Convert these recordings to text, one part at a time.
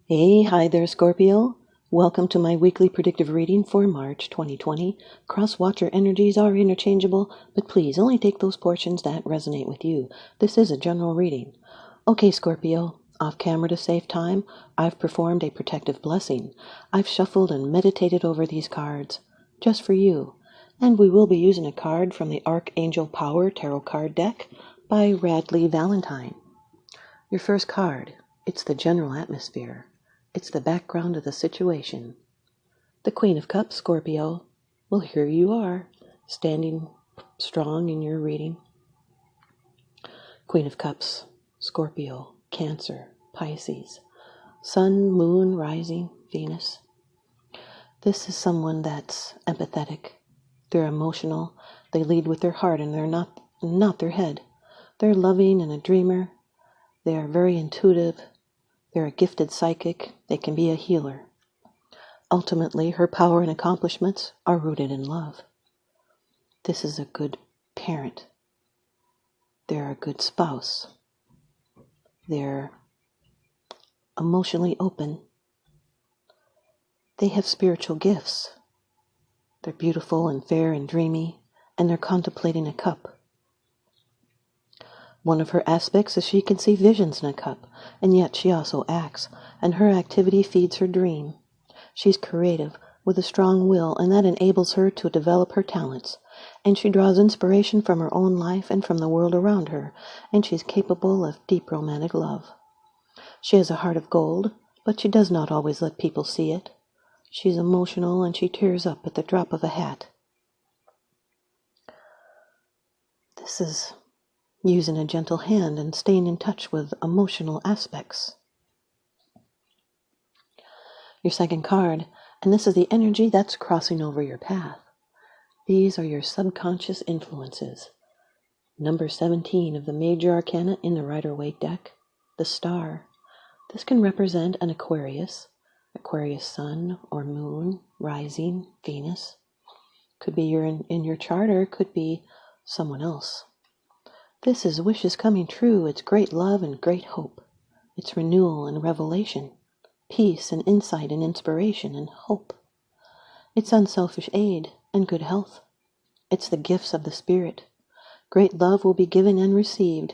Hi there, Scorpio. Welcome to my weekly predictive reading for March 2020. Crosswatcher energies are interchangeable, but please only take those portions that resonate with you. This is a general reading. Okay, Scorpio, off camera to save time, I've performed a protective blessing. I've shuffled and meditated over these cards, just for you. And we will be using a card from the Archangel Power Tarot Card deck by Radleigh Valentine. Your first card, it's the general atmosphere. It's the background of the situation. The Queen of Cups, Scorpio. Well, here you are, standing strong in your reading. Queen of Cups, Scorpio, Cancer, Pisces, Sun, Moon, Rising, Venus. This is someone that's empathetic. They're emotional. They lead with their heart and they're not their head. They're loving and a dreamer. They are very intuitive. They're a gifted psychic. They can be a healer. Ultimately, her power and accomplishments are rooted in love. This is a good parent. They're a good spouse. They're emotionally open. They have spiritual gifts. They're beautiful and fair and dreamy, and they're contemplating a cup. One of her aspects is she can see visions in a cup, and yet she also acts, and her activity feeds her dream. She's creative, with a strong will, and that enables her to develop her talents, and she draws inspiration from her own life and from the world around her, and she's capable of deep romantic love. She has a heart of gold, but she does not always let people see it. She's emotional, and she tears up at the drop of a hat. This is using a gentle hand and staying in touch with emotional aspects. Your second card, and this is the energy that's crossing over your path. These are your subconscious influences. Number 17 of the major arcana in the Rider-Waite deck, the Star. This can represent an Aquarius Sun or Moon, Rising, Venus. Could be in your chart or it could be someone else. This is wishes coming true. It's great love and great hope. It's renewal and revelation, peace and insight and inspiration and hope. It's unselfish aid and good health. It's the gifts of the Spirit. Great love will be given and received.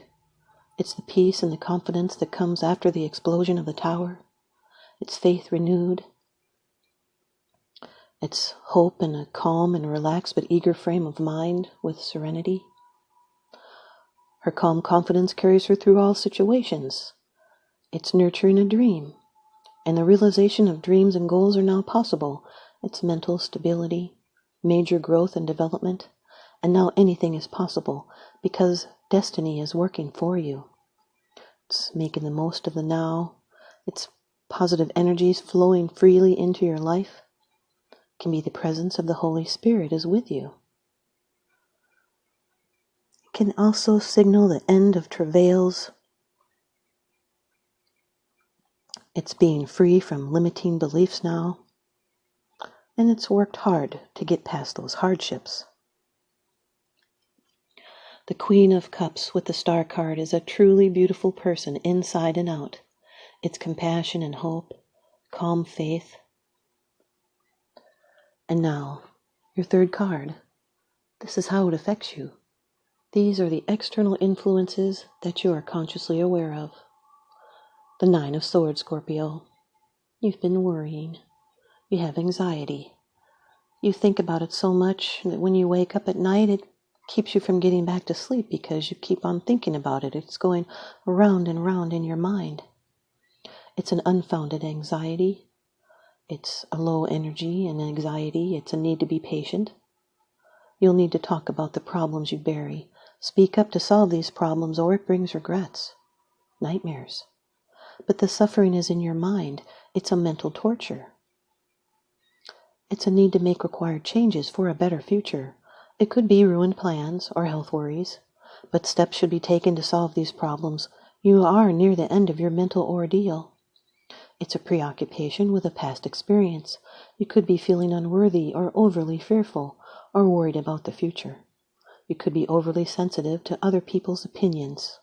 It's the peace and the confidence that comes after the explosion of the tower. It's faith renewed. It's hope and a calm and relaxed but eager frame of mind with serenity. Her calm confidence carries her through all situations. It's nurturing a dream, and the realization of dreams and goals are now possible. It's mental stability, major growth and development, and now anything is possible because destiny is working for you. It's making the most of the now. It's positive energies flowing freely into your life. It can be the presence of the Holy Spirit is with you. Can also signal the end of travails. It's being free from limiting beliefs now, and it's worked hard to get past those hardships. The Queen of Cups with the Star card is a truly beautiful person inside and out. It's compassion and hope, calm faith. And now, your third card. This is how it affects you. These are the external influences that you are consciously aware of. The Nine of Swords, Scorpio. You've been worrying. You have anxiety. You think about it so much that when you wake up at night, it keeps you from getting back to sleep because you keep on thinking about it. It's going round and round in your mind. It's an unfounded anxiety. It's a low energy and anxiety. It's a need to be patient. You'll need to talk about the problems you bury. Speak up to solve these problems or it brings regrets, nightmares. But the suffering is in your mind. It's a mental torture. It's a need to make required changes for a better future. It could be ruined plans or health worries, but steps should be taken to solve these problems. You are near the end of your mental ordeal. It's a preoccupation with a past experience. You could be feeling unworthy or overly fearful or worried about the future. You could be overly sensitive to other people's opinions.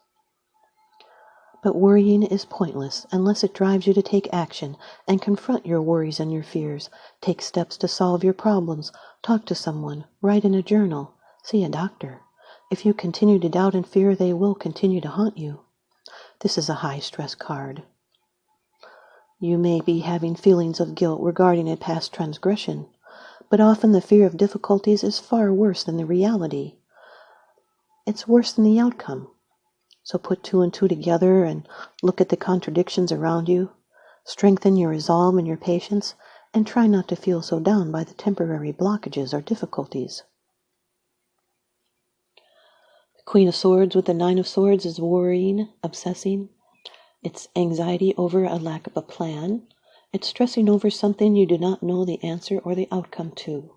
But worrying is pointless unless it drives you to take action and confront your worries and your fears. Take steps to solve your problems. Talk to someone. Write in a journal. See a doctor. If you continue to doubt and fear, they will continue to haunt you. This is a high-stress card. You may be having feelings of guilt regarding a past transgression, but often the fear of difficulties is far worse than the reality. It's worse than the outcome. So put 2 and 2 together and look at the contradictions around you. Strengthen your resolve and your patience, and try not to feel so down by the temporary blockages or difficulties. The Queen of Swords with the 9 of Swords is worrying, obsessing. It's anxiety over a lack of a plan. It's stressing over something you do not know the answer or the outcome to.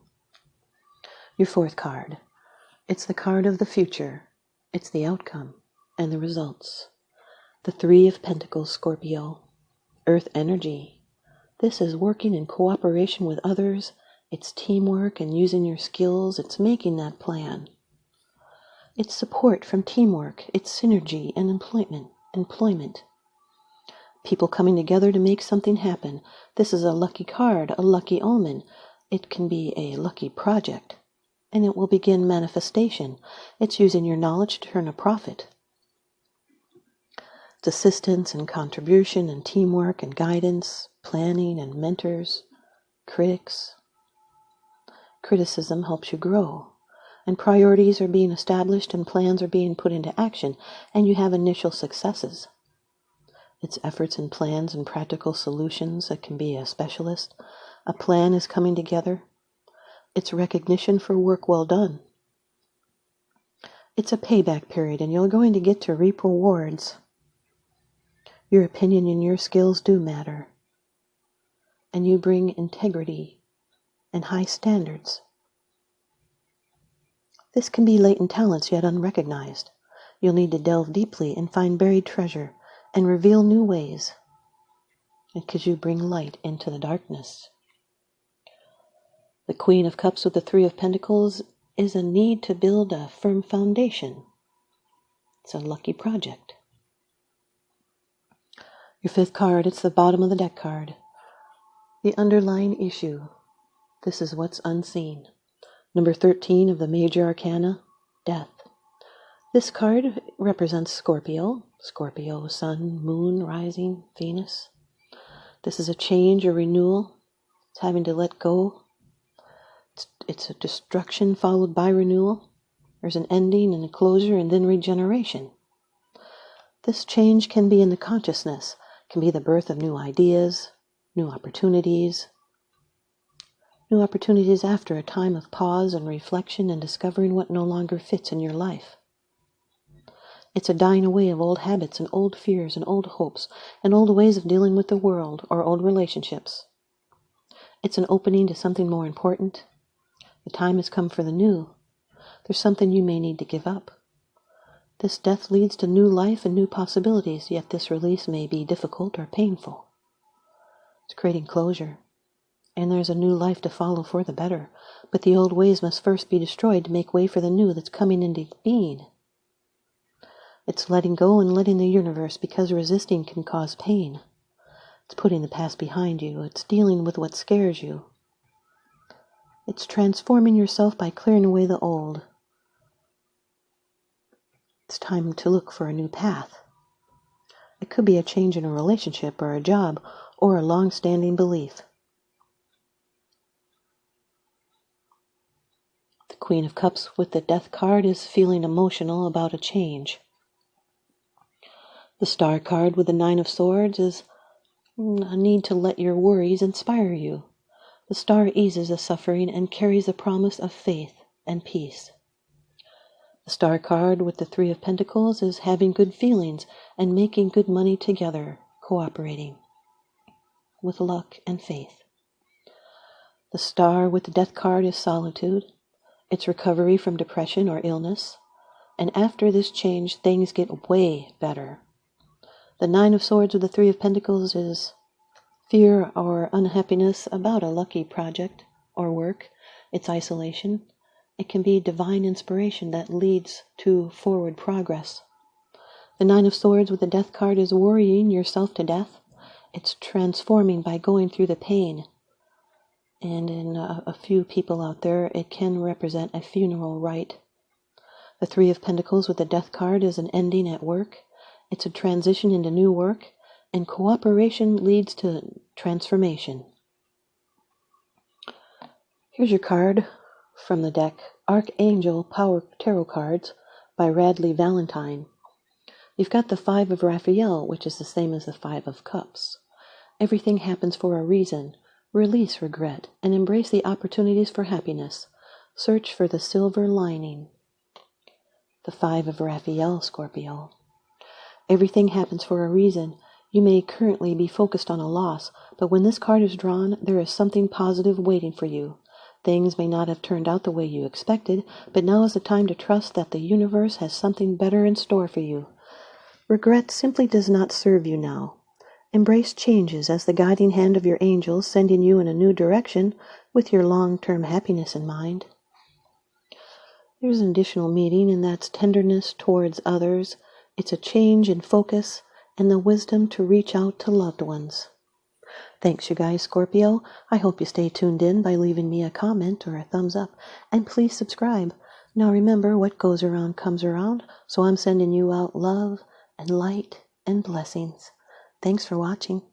Your 4th card. It's the card of the future. It's the outcome and the results. The 3 of Pentacles, Scorpio. Earth energy. This is working in cooperation with others. It's teamwork and using your skills. It's making that plan. It's support from teamwork. It's synergy and employment. People coming together to make something happen. This is a lucky card, a lucky omen. It can be a lucky project, and it will begin manifestation. It's using your knowledge to turn a profit. It's assistance and contribution and teamwork and guidance, planning and mentors, critics. Criticism helps you grow, and priorities are being established and plans are being put into action, and you have initial successes. It's efforts and plans and practical solutions that can be a specialist. A plan is coming together. It's recognition for work well done. It's a payback period, and you're going to get to reap rewards. Your opinion and your skills do matter, and you bring integrity and high standards. This can be latent talents yet unrecognized. You'll need to delve deeply and find buried treasure and reveal new ways, because you bring light into the darkness. The Queen of Cups with the 3 of Pentacles is a need to build a firm foundation. It's a lucky project. Your 5th card, it's the bottom of the deck card. The underlying issue. This is what's unseen. Number 13 of the Major Arcana, Death. This card represents Scorpio. Scorpio, Sun, Moon, Rising, Venus. This is a change or renewal. It's having to let go. It's a destruction followed by renewal. There's an ending and a closure and then regeneration. This change can be in the consciousness. It can be the birth of new ideas, new opportunities after a time of pause and reflection and discovering what no longer fits in your life. It's a dying away of old habits and old fears and old hopes and old ways of dealing with the world or old relationships. It's an opening to something more important. The time has come for the new. There's something you may need to give up. This death leads to new life and new possibilities, yet this release may be difficult or painful. It's creating closure, and there's a new life to follow for the better, but the old ways must first be destroyed to make way for the new that's coming into being. It's letting go and letting the universe, because resisting can cause pain. It's putting the past behind you. It's dealing with what scares you. It's transforming yourself by clearing away the old. It's time to look for a new path. It could be a change in a relationship or a job or a long-standing belief. The Queen of Cups with the Death card is feeling emotional about a change. The Star card with the 9 of Swords is a need to let your worries inspire you. The star eases the suffering and carries the promise of faith and peace. The Star card with the 3 of Pentacles is having good feelings and making good money together, cooperating with luck and faith. The Star with the Death card is solitude. It's recovery from depression or illness. And after this change, things get way better. The 9 of Swords with the 3 of Pentacles is fear or unhappiness about a lucky project or work. It's isolation. It can be divine inspiration that leads to forward progress. The Nine of Swords with the Death card is worrying yourself to death. It's transforming by going through the pain. And in a few people out there, it can represent a funeral rite. The Three of Pentacles with the Death card is an ending at work. It's a transition into new work, and cooperation leads to transformation. Here's your card from the deck, Archangel Power Tarot Cards by Radleigh Valentine. You've got the Five of Raphael, which is the same as the Five of Cups. Everything happens for a reason. Release regret and embrace the opportunities for happiness. Search for the silver lining. The Five of Raphael, Scorpio. Everything happens for a reason. You may currently be focused on a loss, but when this card is drawn, there is something positive waiting for you. Things may not have turned out the way you expected, but now is the time to trust that the universe has something better in store for you. Regret simply does not serve you now. Embrace changes as the guiding hand of your angels, sending you in a new direction with your long-term happiness in mind. There's an additional meaning, and that's tenderness towards others. It's a change in focus and the wisdom to reach out to loved ones. Thanks, you guys, Scorpio. I hope you stay tuned in by leaving me a comment or a thumbs up, and please subscribe. Now remember, what goes around comes around, so I'm sending you out love and light and blessings. Thanks for watching.